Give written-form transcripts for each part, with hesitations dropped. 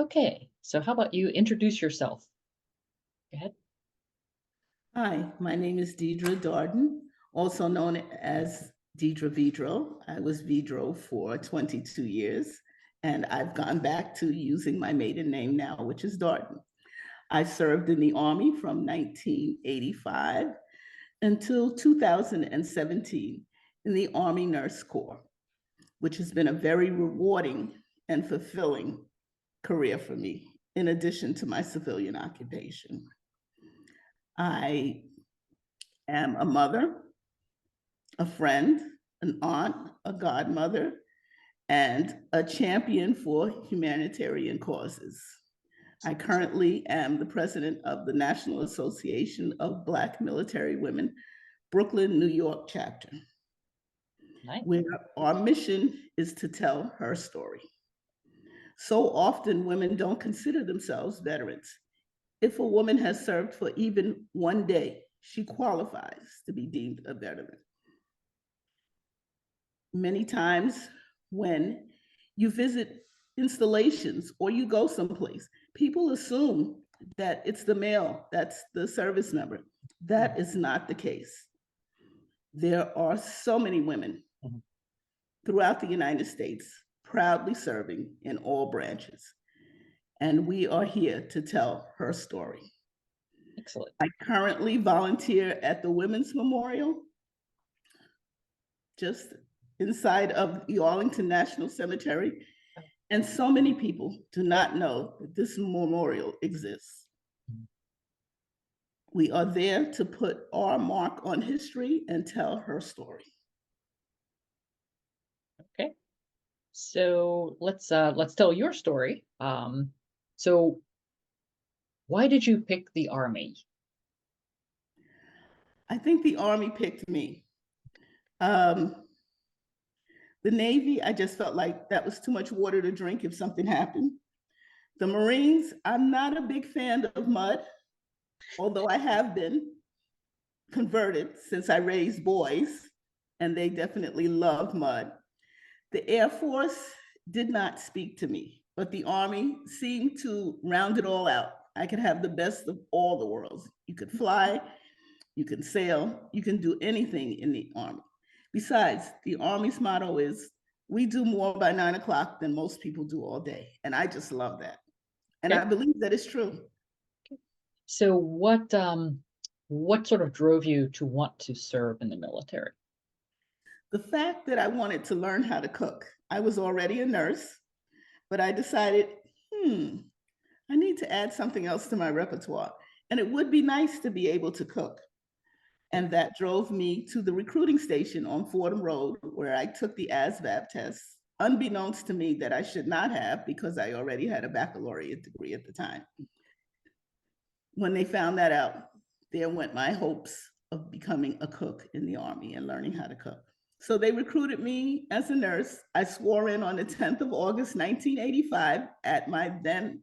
Okay, so how about you introduce yourself? Go ahead. Hi, my name is Diedre Darden, also known as Diedre Vidro. I was Vidro for 22 years, and I've gone back to using my maiden name now, which is Darden. I served in the Army from 1985 until 2017 in the Army Nurse Corps, which has been a very rewarding and fulfilling career for me, in addition to my civilian occupation. I am a mother, a friend, an aunt, a godmother, and a champion for humanitarian causes. I currently am the president of the National Association of Black Military Women, Brooklyn, New York chapter, Nice. where our mission is to tell her story. So often women don't consider themselves veterans. If a woman has served for even one day, she qualifies to be deemed a veteran. Many times when you visit installations or you go someplace, people assume that it's the male that's the service member. That is not the case. There are so many women throughout the United States proudly serving in all branches. And we are here to tell her story. Excellent. I currently volunteer at the Women's Memorial, just inside of the Arlington National Cemetery. And so many people do not know that this memorial exists. We are there to put our mark on history and tell her story. Okay. So let's tell your story. So why did you pick the Army? I think the Army picked me. The Navy, I just felt like that was too much water to drink if something happened. The Marines, I'm not a big fan of mud, although I have been converted since I raised boys, and they definitely love mud. The Air Force did not speak to me, but the Army seemed to round it all out. I could have the best of all the worlds. You could fly, you can sail, you can do anything in the Army. Besides, the Army's motto is, we do more by 9 o'clock than most people do all day. And I just love that. And Okay. I believe that it's true. So what sort of drove you to want to serve in the military? The fact that I wanted to learn how to cook. I was already a nurse, but I decided, I need to add something else to my repertoire. And it would be nice to be able to cook. And that drove me to the recruiting station on Fordham Road, where I took the ASVAB test, unbeknownst to me that I should not have because I already had a baccalaureate degree at the time. When they found that out, there went my hopes of becoming a cook in the Army and learning how to cook. So they recruited me as a nurse. I swore in on the 10th of August, 1985 at my then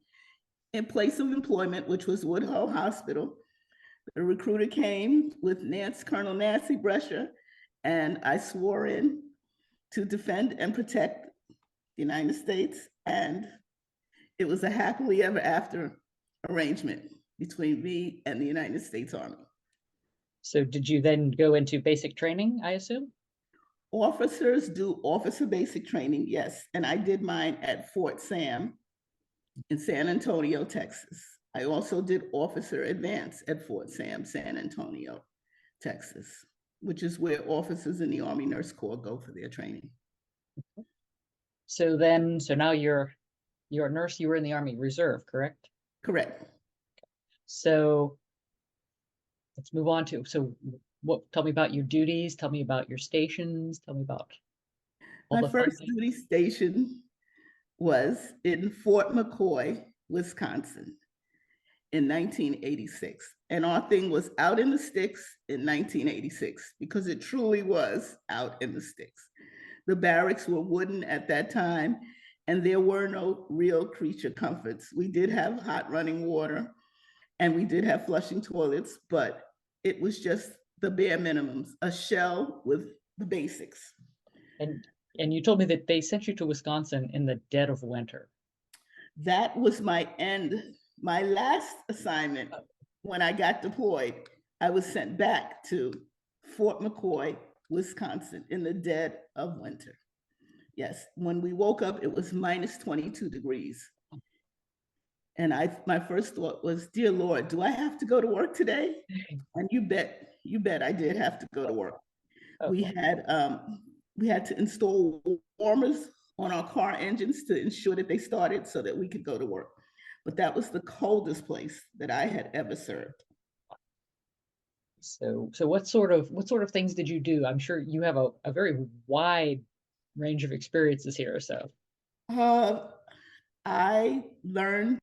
in place of employment, which was Woodhull Hospital. The recruiter came with Colonel Nancy Brescher, and I swore in to defend and protect the United States. And it was a happily ever after arrangement between me and the United States Army. So did you then go into basic training, I assume? Officers do officer basic training, yes. And I did mine at Fort Sam in San Antonio, Texas. I also did officer advance at Fort Sam, San Antonio, Texas, which is where officers in the Army Nurse Corps go for their training. So now you're a nurse, you were in the Army Reserve, correct? Correct. So let's move on to, tell me about your duties, tell me about your stations, tell me about all My the fun first things. duty station was in Fort McCoy, Wisconsin in 1986. And our thing was out in the sticks in 1986 because it truly was out in the sticks. The barracks were wooden at that time, and there were no real creature comforts. We did have hot running water and we did have flushing toilets, but it was just the bare minimums, a shell with the basics. And you told me that they sent you to Wisconsin in the dead of winter. That was my end. My last assignment when I got deployed, I was sent back to Fort McCoy, Wisconsin in the dead of winter. Yes, when we woke up, it was minus 22 degrees. And my first thought was, dear Lord, do I have to go to work today? And you bet I did have to go to work. Oh, We had to install warmers on our car engines to ensure that they started so that we could go to work. But that was the coldest place that I had ever served. so what sort of things did you do? I'm sure you have a very wide range of experiences here. So, Uh, I learned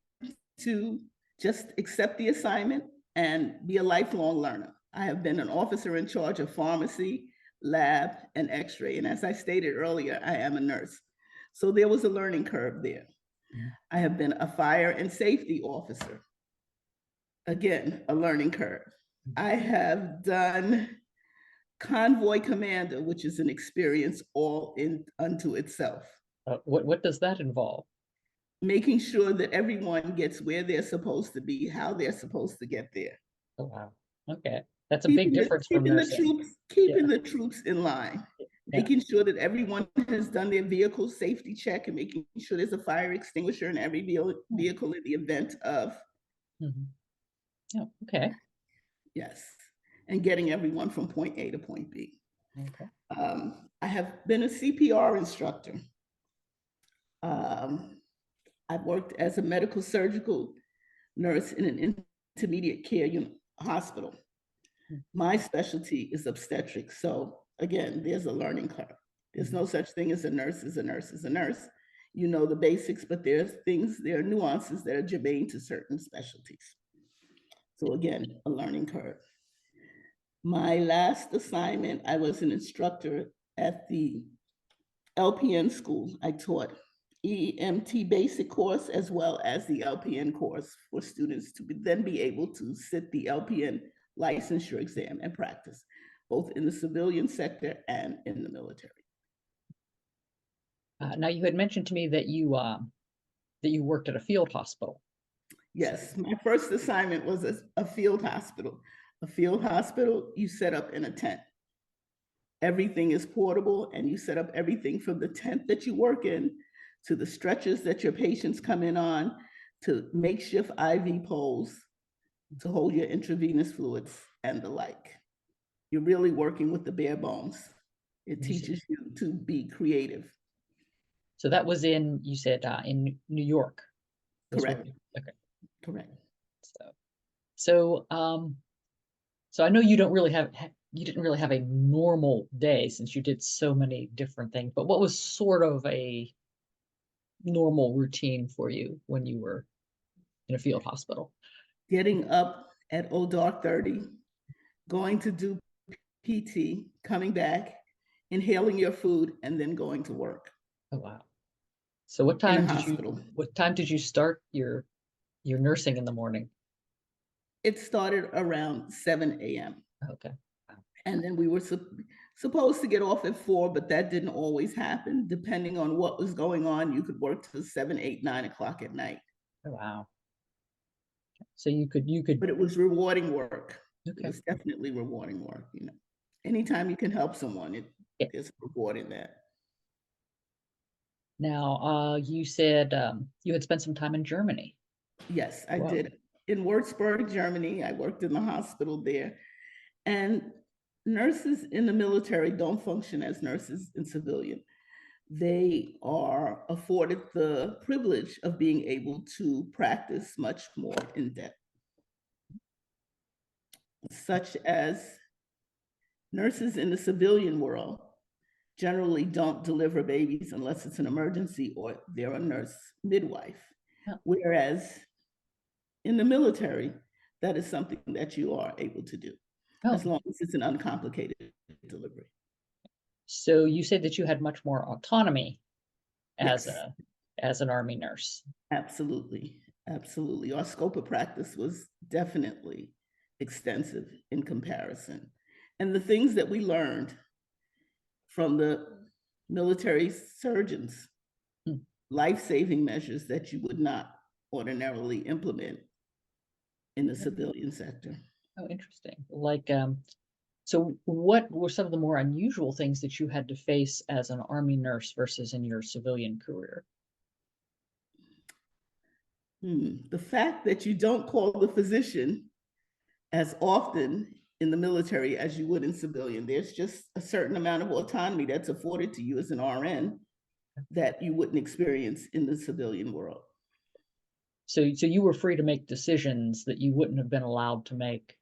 to just accept the assignment and be a lifelong learner. I have been an officer in charge of pharmacy, lab, and x-ray. And as I stated earlier, I am a nurse. So there was a learning curve there. Mhm. I have been a fire and safety officer. Again, a learning curve. I have done convoy commander, which is an experience all in unto itself. what does that involve? Making sure that everyone gets where they're supposed to be, how they're supposed to get there. Oh, wow. Okay. That's a big difference from Keeping the nursing. troops, Yeah. keeping the troops in line, Yeah. making sure that everyone has done their vehicle safety check and making sure there's a fire extinguisher in every vehicle in the event of, Mhm. Oh, okay. yes, and getting everyone from point A to point B. Okay. I have been a CPR instructor. I've worked as a medical surgical nurse in an intermediate care hospital. Mm. My specialty is obstetrics. So again, there's a learning curve. There's no such thing as a nurse is a nurse is a nurse. You know the basics, but there are nuances that are germane to certain specialties. So again, a learning curve. My last assignment, I was an instructor at the LPN school. I taught EMT basic course as well as the LPN course for students to then be able to sit the LPN licensure exam and practice, both in the civilian sector and in the military. Now you had mentioned to me that you worked at a field hospital. Yes, my first assignment was a field hospital. A field hospital, you set up in a tent. Everything is portable, and you set up everything from the tent that you work in to the stretchers that your patients come in on to makeshift IV poles to hold your intravenous fluids and the like. You're really working with the bare bones. It You said- teaches you to be creative. So that was you said in New York. Correct. Okay. Correct. So so so I know you don't really you didn't really have a normal day since you did so many different things, but what was sort of a normal routine for you when you were in a field hospital? Getting up at old dark 30, going to do PT, coming back, inhaling your food, and then going to work Oh, wow. So in a hospital. what time did you start your nursing in the morning? It started around 7 a.m. Okay. Wow. And then we were supposed to get off at 4, but that didn't always happen. Depending on what was going on, you could work till 7, 8, 9 o'clock at night. Oh, wow. So you could But it was rewarding work. It okay. was definitely rewarding work. Anytime you can help someone, Yeah. there's a reward in that. Now, you said you had spent some time in Germany. Yes, I Wow. did. In Würzburg, Germany, I worked in the hospital there. And nurses in the military don't function as nurses in civilian. They are afforded the privilege of being able to practice much more in depth, such as nurses in the civilian world generally don't deliver babies unless it's an emergency or they're a nurse midwife. Oh, Whereas in the military, that is something that you are able to do oh. as long as it's an uncomplicated delivery. So you said that you had much more autonomy as Yes, an army nurse. absolutely. Absolutely. Our scope of practice was definitely extensive in comparison. And the things that we learned from the military surgeons Hmm. life-saving measures that you would not ordinarily implement in the civilian sector. Oh, interesting. Like, so what were some of the more unusual things that you had to face as an Army nurse versus in your civilian career? The fact that you don't call the physician as often in the military as you would in civilian. There's just a certain amount of autonomy that's afforded to you as an RN that you wouldn't experience in the civilian world. So you were free to make decisions that you wouldn't have been allowed to make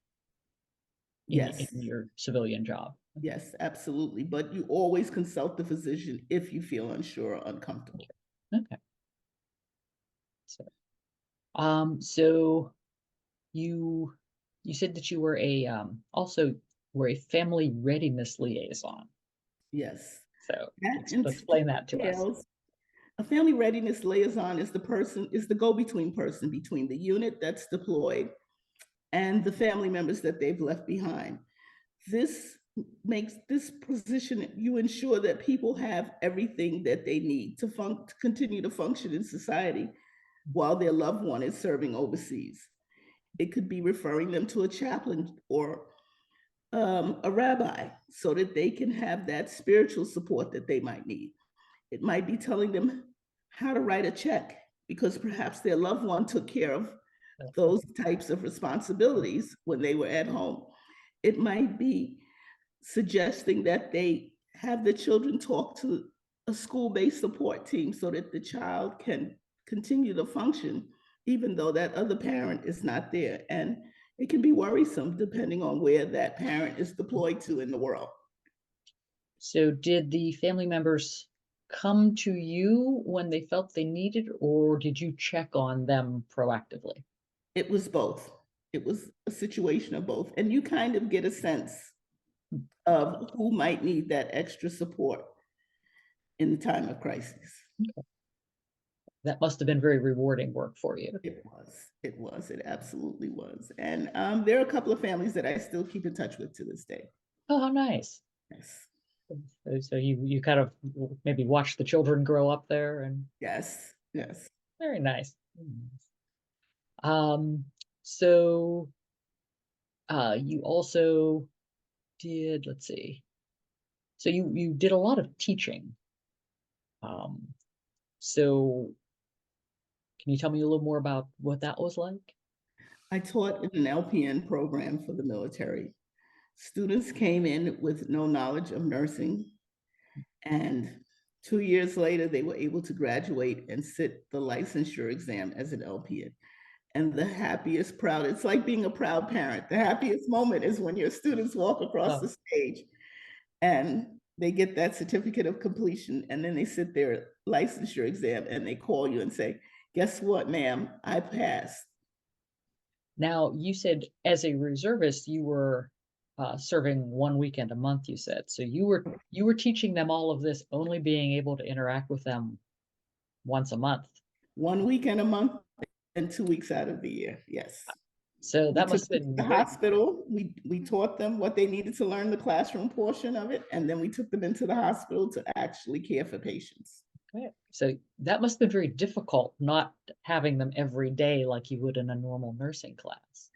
in Yes, your civilian job. yes, absolutely. But you always consult the physician if you feel unsure or uncomfortable. Okay. So, so you you said that you were a also were a family readiness liaison. Yes. So That explain that to us. entails a family readiness liaison is is the go-between person between the unit that's deployed and the family members that they've left behind. This makes this position, you ensure that people have everything that they need to continue to function in society while their loved one is serving overseas. It could be referring them to a chaplain or a rabbi so that they can have that spiritual support that they might need. It might be telling them how to write a check because perhaps their loved one took care of those types of responsibilities when they were at home. It might be suggesting that they have the children talk to a school-based support team so that the child can continue to function even though that other parent is not there. And it can be worrisome depending on where that parent is deployed to in the world. So did the family members come to you when they felt they needed, or did you check on them proactively? It was both. It was a situation of both. And you kind of get a sense of who might need that extra support in the time of crisis. That must have been very rewarding work for you. It was. It was. It absolutely was. And there are a couple of families that I still keep in touch with to this day. Oh, how nice. Yes. So you kind of maybe watch the children grow up there, and Yes. Yes. very nice. Very nice. So you also did, let's see. So you did a lot of teaching. Um, so can you tell me a little more about what that was like? I taught in an LPN program for the military. Students came in with no knowledge of nursing, and 2 years later, they were able to graduate and sit the licensure exam as an LPN. And the happiest, proud, it's like being a proud parent. The happiest moment is when your students walk across the Oh, stage and they get that certificate of completion, and then they sit their licensure exam and they call you and say, guess what, ma'am, I passed. now you said as a reservist you were serving 1 weekend a month. You said so you were teaching them all of this, only being able to interact with them once a month. 1 weekend a month and 2 weeks out of the year. Yes. So We that took must have them to the been very hospital. We taught them what they needed to learn the classroom portion of it, and then we took them into the hospital to actually care for patients. great. So that must have been very difficult not having them every day like you would in a normal nursing class.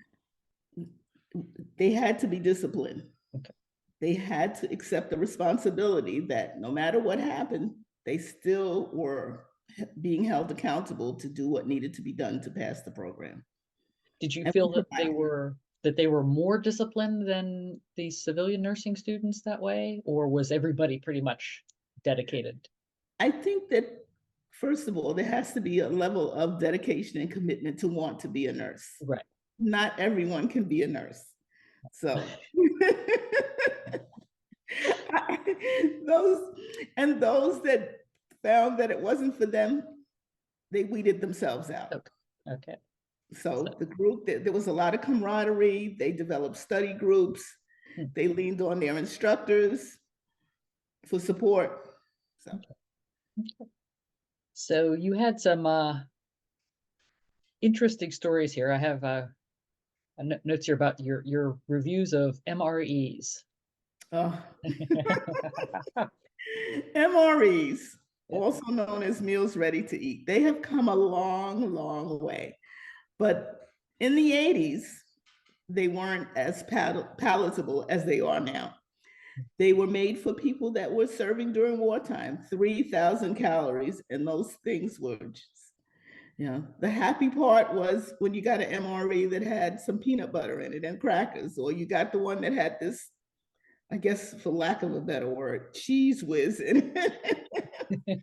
They had to be disciplined. Okay. They had to accept the responsibility that no matter what happened, they still were being held accountable to do what needed to be done to pass the program. Did you And feel that they were more disciplined than the civilian nursing students that way, or was everybody pretty much dedicated? I think that, first of all, there has to be a level of dedication and commitment to want to be a nurse. Right. Not everyone can be a nurse. So those those that found that it wasn't for them, they weeded themselves out. Okay. Okay. So, So the group, there was a lot of camaraderie. They developed study groups. hmm, They leaned on their instructors for support. So okay. Okay. So you had some interesting stories here. I have notes here about your reviews of MREs. uh, MREs. Yeah. also known as meals ready to eat. They have come a long, long way. But in the 80s, they weren't as palatable as they are now. They were made for people that were serving during wartime, 3,000 calories, and those things were just, the happy part was when you got an MRE that had some peanut butter in it and crackers, or you got the one that had this, I guess, for lack of a better word, cheese whiz in it.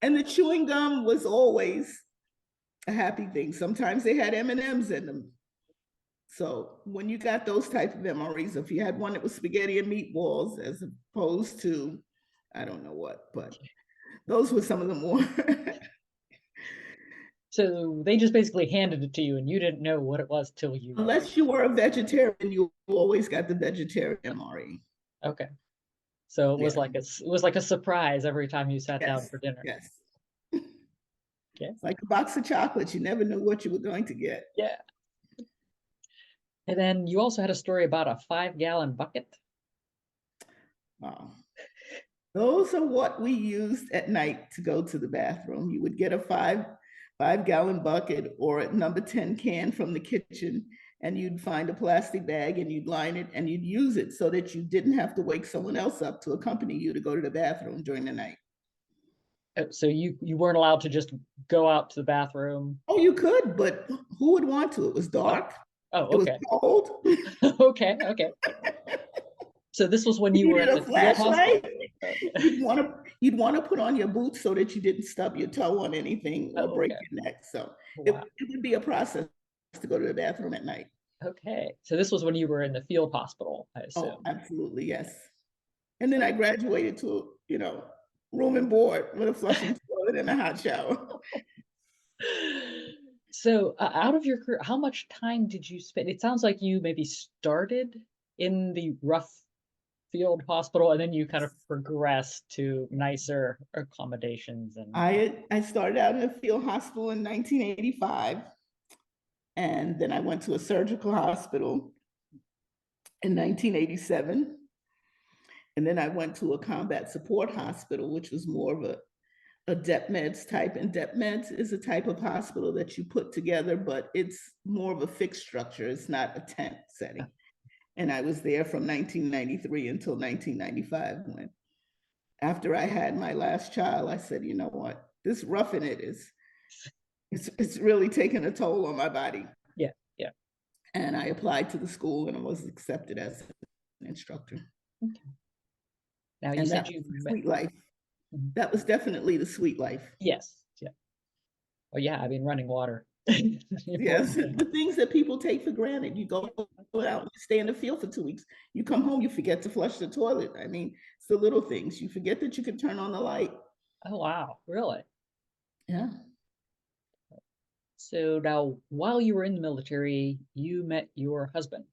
And the chewing gum was always a happy thing. Sometimes they had M&Ms in them. So when you got those type of MREs, if you had one that was spaghetti and meatballs as opposed to, I don't know what, but those were some of the more. So they just basically handed it to you and you didn't know what it was till you. Unless you were a vegetarian, you always got the vegetarian MRE. Okay. So it was Yeah. like it was like a surprise every time you sat down Yes. for dinner. Yes. Okay. Like a box of chocolates. You never knew what you were going to get. Yeah. And then you also had a story about a 5-gallon bucket. Wow. Those are what we used at night to go to the bathroom. You would get a five-gallon bucket or a number 10 can from the kitchen, and you'd find a plastic bag and you'd line it and you'd use it so that you didn't have to wake someone else up to accompany you to go to the bathroom during the night. So you weren't allowed to just go out to the bathroom. Oh, you could, but who would want to? It was Oh, dark. oh, It was okay. cold. Okay, okay. So this was when you You were needed at a the field hospital? flashlight. You'd want to put on your boots so that you didn't stub your toe on anything or Oh, break okay. your neck. So it, Wow. it would be a process to go to the bathroom at night. Okay. So this was when you were in the field hospital, I Oh, assume. absolutely, yes. And then I Okay. graduated to, room and board with a flushing toilet and a hot shower. So out of your career, how much time did you spend? It sounds like you maybe started in the rough field hospital and then you kind of progressed to nicer accommodations and I started out in a field hospital in 1985, and then I went to a surgical hospital in 1987. And then I went to a combat support hospital, which was more of a DEP meds type. And DEP meds is a type of hospital that you put together, but it's more of a fixed structure. It's not a tent setting. And I was there from 1993 until 1995 when, after I had my last child, I said, you know what, this roughing it it's really taken a toll on my body. yeah, yeah. And I applied to the school and I was accepted as an instructor. Okay. Now you And said that you was the met. sweet life. Mhm. That was definitely the sweet life. Yes, yeah. Oh yeah, I mean running water. Yes, Important thing. the things that people take for granted. You go out and stay in the field for 2 weeks. You come home, you forget to flush the toilet. I mean, it's the little things. You forget that you can turn on the light. Oh wow, really? Yeah, So now while you were in the military, you met your husband.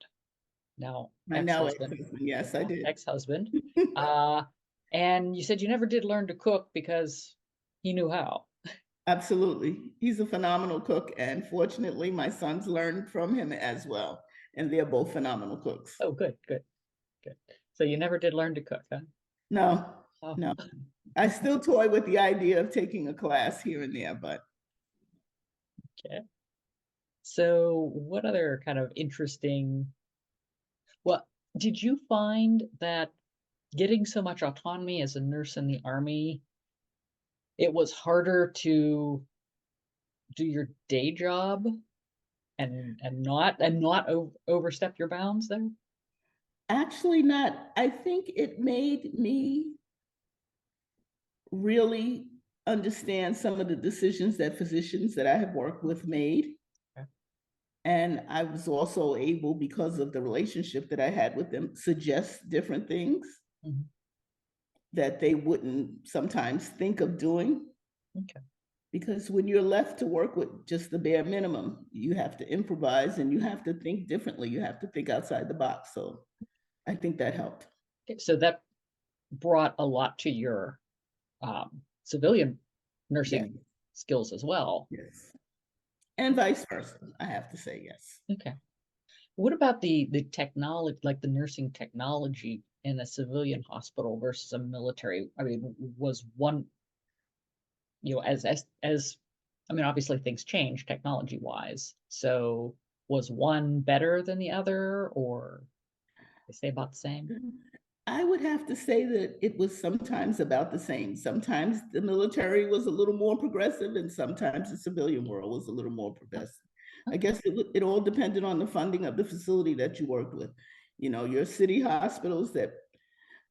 Now my now ex-husband, ex-husband. Yes, I now did. ex-husband. Uh and you said you never did learn to cook because he knew how. Absolutely. He's a phenomenal cook. And fortunately, my sons learned from him as well. And they're both phenomenal cooks. Oh, good, good, good. So you never did learn to cook, huh? No, Oh, no. I still toy with the idea of taking a class here and there, but okay. So what other kind of interesting, well, did you find that getting so much autonomy as a nurse in the army, it was harder to do your day job and not overstep your bounds there? actually not. I think it made me really understand some of the decisions that physicians that I have worked with made. Okay. And I was also able, because of the relationship that I had with them, suggest different things Mhm. that they wouldn't sometimes think of doing. Okay. Because when you're left to work with just the bare minimum, you have to improvise and you have to think differently. You have to think outside the box. So I think that helped. Okay, so that brought a lot to your civilian Yes, nursing skills as well. yes. And vice versa, I have to say yes. Okay. What about the technology, like the nursing technology in a civilian hospital versus a military? I mean, was one as I mean, obviously things change technology wise. So was one better than the other, or they say about the same? I would have to say that it was sometimes about the same. Sometimes the military was a little more progressive, and sometimes the civilian world was a little more Oh, progressive. I okay. guess it all depended on the funding of the facility that you worked with. You know, your city hospitals that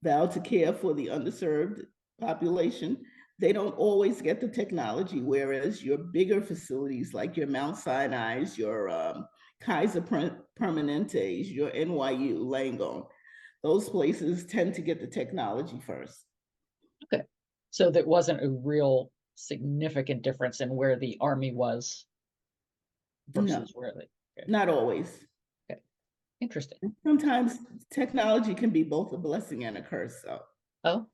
vow to care for the underserved population, they don't always get the technology, whereas your bigger facilities like your Mount Sinai's, your Kaiser Permanentes, your NYU, Langone, those places tend to get the technology first. Okay. So there wasn't a real significant difference in where the army was No, versus where they. Okay. not always. Okay. Interesting. Sometimes technology can be both a blessing and a curse. So, Oh,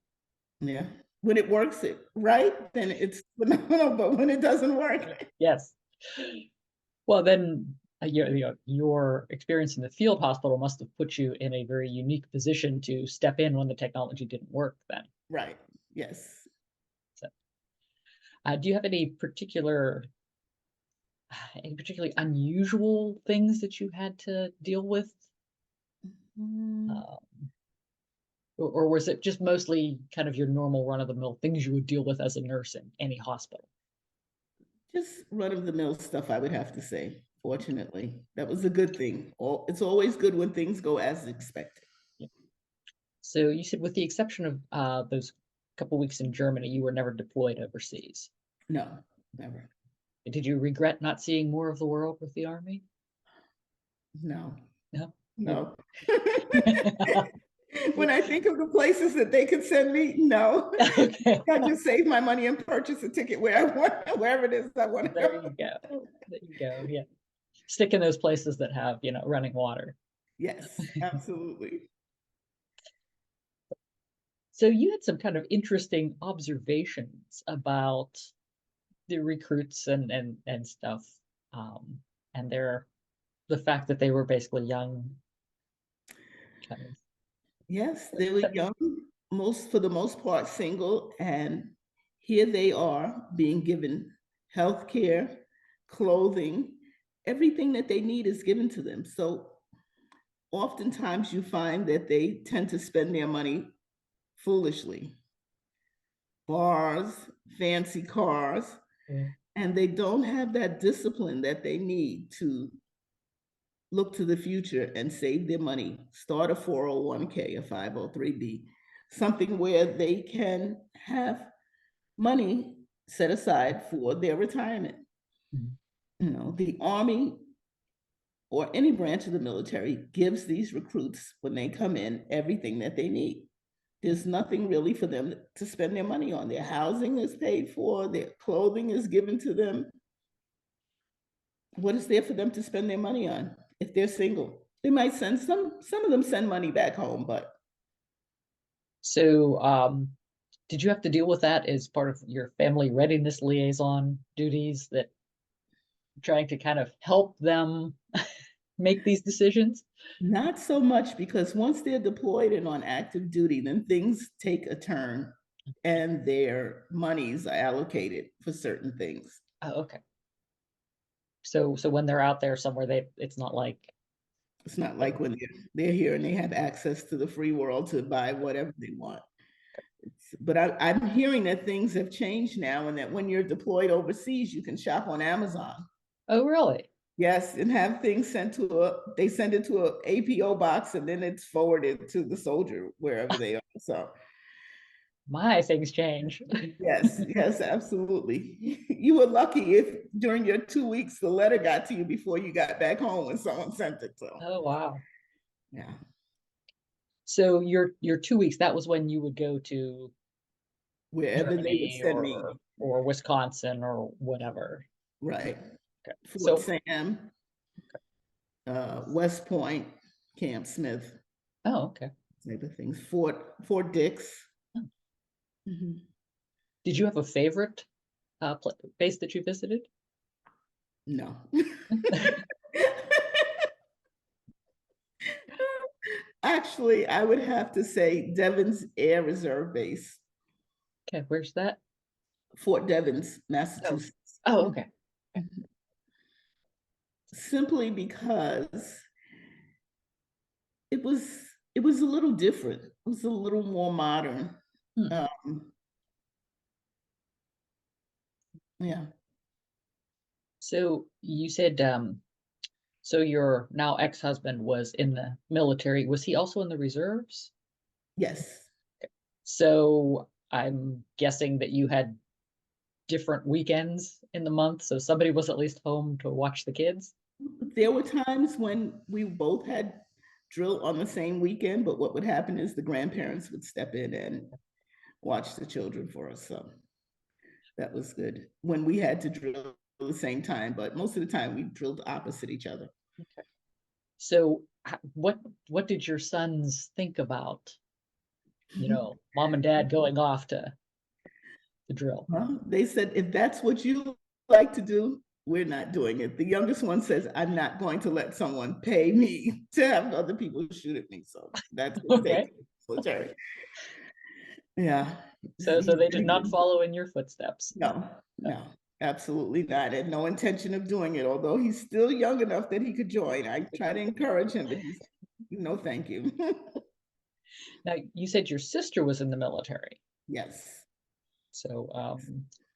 yeah, when it works it right, then it's phenomenal. But when it doesn't work, yes. Well, then your experience in the field hospital must have put you in a very unique position to step in when the technology didn't work then. right? Yes. So, do you have any particularly unusual things that you had to deal with? Mm, Uh, or was it just mostly kind of your normal run of the mill things you would deal with as a nurse in any hospital? just run of the mill stuff, I would have to say. Fortunately, that was a good thing. It's always good when things go as expected. Yeah. So you said, with the exception of those couple weeks in Germany, you were never deployed overseas. No, never. Did you regret not seeing more of the world with the army? No, No. You- no. When I think of the places that they could send me, no. Okay. I just save my money and purchase a ticket where I want, wherever it is I want to There go. you go. There you go. Yeah. Stick in those places that have, running water. Yes, absolutely. So you had some kind of interesting observations about the recruits and stuff, um, and the fact that they were basically young, kind of. Yes, they were young, most for the most part single, and here they are being given health care, clothing, everything that they need is given to them. So oftentimes you find that they tend to spend their money foolishly. Bars, fancy cars, Yeah. and they don't have that discipline that they need to look to the future and save their money. Start a 401k, a 503b, something where they can have money set aside for their retirement. Mhm. You know, the Army or any branch of the military gives these recruits, when they come in, everything that they need. There's nothing really for them to spend their money on. Their housing is paid for, their clothing is given to them. What is there for them to spend their money on if they're single? They might send some of them send money back home, but So, did you have to deal with that as part of your family readiness liaison duties, that trying to kind of help them make these decisions? not so much because once they're deployed and on active duty, then things take a turn and their monies are allocated for certain things. Oh, okay. So when they're out there somewhere, it's not like. It's not like when they're here and they have access to the free world to buy whatever they want. But I'm hearing that things have changed now, and that when you're deployed overseas, you can shop on Amazon. Oh, really? Yes, and have things sent to they send it to a APO box, and then it's forwarded to the soldier wherever they are. So My, things change. yes, yes, absolutely. You were lucky if during your 2 weeks the letter got to you before you got back home when someone sent it. So Oh, wow. yeah, So your 2 weeks, that was when you would go to wherever they would Germany send me. or Wisconsin or whatever. Right. Okay. Fort So, Sam, West Point, Camp Smith, oh, okay. type of things. Fort Dix. Oh. Mhm. Did you have a favorite base that you visited? No. Actually, I would have to say Devon's Air Reserve Base. Okay, where's that? Fort Devens, Oh, Massachusetts. oh, okay. Okay. Simply because it was it was a little different. It was a little more modern. Hmm. Um, yeah. So you said, so your now ex-husband was in the military. Was he also in the reserves? Yes. So I'm guessing that you had different weekends in the month, so somebody was at least home to watch the kids. There were times when we both had drill on the same weekend, but what would happen is the grandparents would step in and watch the children for us. So that was good when we had to drill at the same time, but most of the time we drilled opposite each other. Okay. So what did your sons think about, mom and dad going off to drill? Well, they said, if that's what you like to do, we're not doing it. The youngest one says, I'm not going to let someone pay me to have other people shoot at me. So that's his take Okay. on military. Yeah. So they did not follow in your footsteps. No, no, absolutely not. And no intention of doing it, although he's still young enough that he could join. I try to encourage him, but he's no, thank you. Now, you said your sister was in the military. Yes. So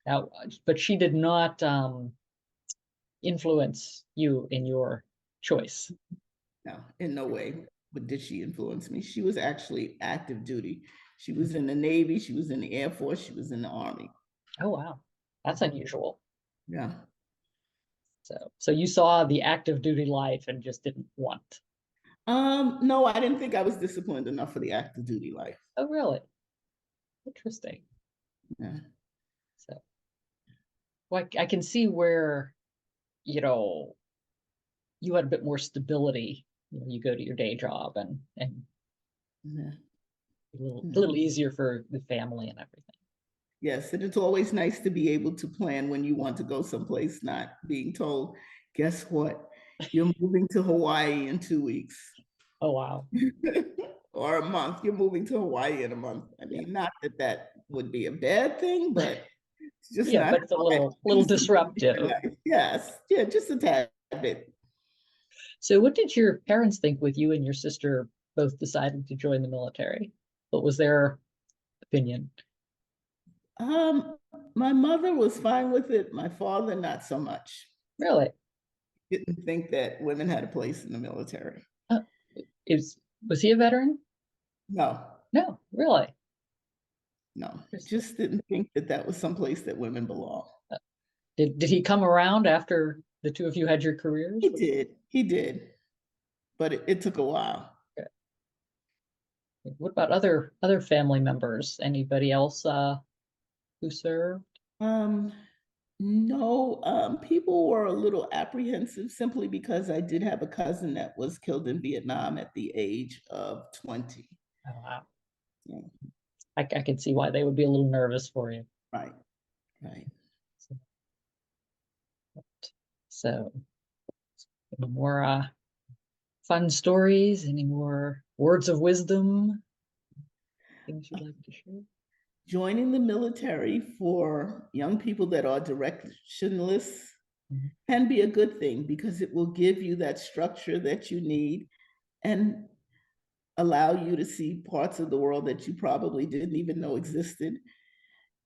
now, but she did not influence you in your choice. No, in no way. But did she influence me? She was actually active duty. She was in the Navy, she was in the Air Force, she was in the Army. Oh, wow. That's unusual. Yeah. So you saw the active duty life and just didn't want. No, I didn't think I was disciplined enough for the active duty life. Oh, really? Interesting. Yeah. So, well, I can see where, you know, you had a bit more stability. You go to your day job and Yeah. a little easier for the family and everything. Yes, and it's always nice to be able to plan when you want to go someplace, not being told, guess what? You're moving to Hawaii in 2 weeks Oh, wow. or a month. You're moving to Hawaii in a month. I Yeah. mean, not that that would be a bad thing, but it's just Yeah, not but it's a how I little choose to live my disruptive. life. Yes, yeah, just a tad bit. So what did your parents think with you and your sister both deciding to join the military? What was their opinion? Um, my mother was fine with it. My father, not so much. Really? Didn't think that women had a place in the military. Uh, was he a veteran? No, No, really. no, Interesting. just didn't think that that was someplace that women belong. Did he come around after the two of you had your careers? He did, but it took a while. Okay. What about other family members? Anybody else who served? Um, no, people were a little apprehensive simply because I did have a cousin that was killed in Vietnam at the age of 20. Oh, wow. Yeah, I can see why they would be a little nervous for you. right, right. So, any more fun stories? Any more words of wisdom? Things you'd like to share? Joining the military for young people that are directionless Mhm. can be a good thing because it will give you that structure that you need and allow you to see parts of the world that you probably didn't even know existed.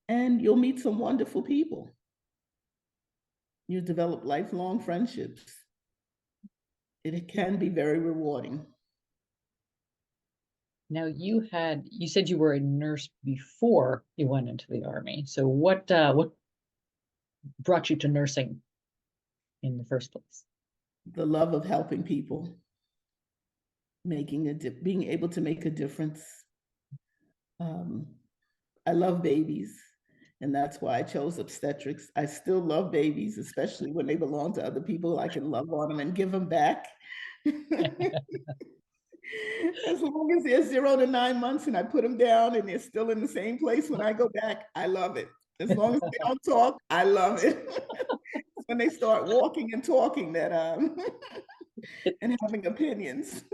And you'll meet some wonderful people. You develop lifelong friendships. It can be very rewarding. Now you said you were a nurse before you went into the army. So what brought you to nursing in the first place? The love of helping people, being able to make a difference. Um, I love babies, and that's why I chose obstetrics. I still love babies, especially when they belong to other people. I can love on them and give them back. As long as they're 0 to 9 months and I put them down and they're still in the same place when I go back, I love it. As long as they don't talk, I love it. When they start walking and talking that and having opinions.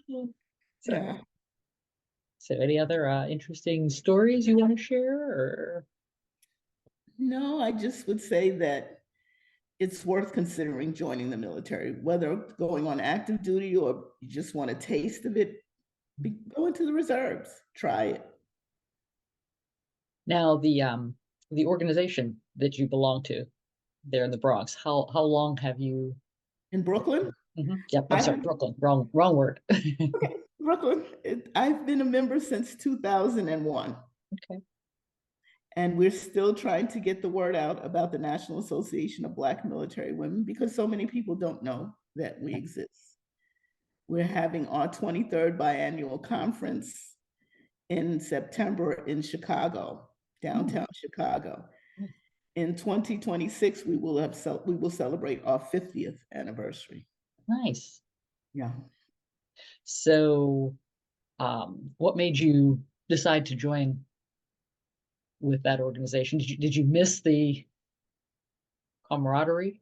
So Yeah. So any other interesting stories you want to share or No, I just would say that it's worth considering joining the military, whether going on active duty or you just want a taste of it. Go into the reserves, try it. now the organization that you belong to there in the Bronx, how long have you In Brooklyn, Yep, I'm I sorry, have Brooklyn. Wrong word. okay, Brooklyn. I've been a member since 2001, Okay. and we're still trying to get the word out about the National Association of Black Military Women because so many people don't know that we exist. We're having our 23rd biannual conference in September in Chicago, Hmm, downtown Chicago. hmm, In 2026, we will celebrate our 50th anniversary. nice. Yeah. So, what made you decide to join with that organization? Did you miss the camaraderie?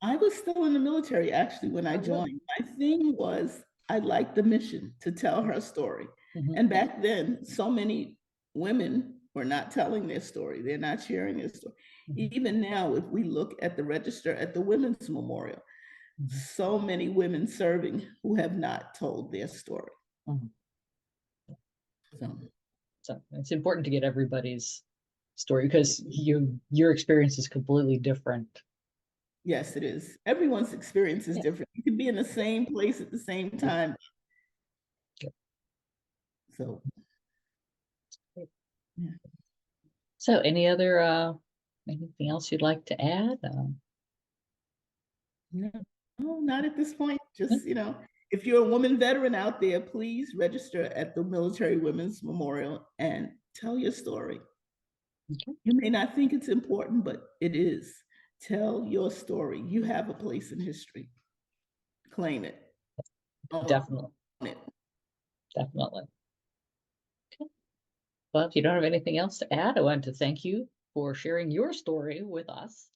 I was still in the military actually when I Oh, really? joined. My thing was I liked the mission to tell her story. Hmm. And back then, so many women were not telling their story. They're not sharing their story. Hmm. Even now, if we look at the register at the Women's Memorial, Hmm. so many women serving who have not told their story. Hmm. So, So it's important to get everybody's story because your experience is completely different. yes, it is. Everyone's experience is Yeah. different. You can be in the same place at the same time. Yeah. So, yeah. So, any other anything else you'd like to add? No, no, not at this point. Yeah, Just, if you're a woman veteran out there, please register at the Military Women's Memorial and tell your story. okay, You may not think it's important, but it is. Tell your story. You have a place in history. Claim it. Own definitely, it. definitely. Okay. Well, if you don't have anything else to add, I wanted to thank you for sharing your story with us.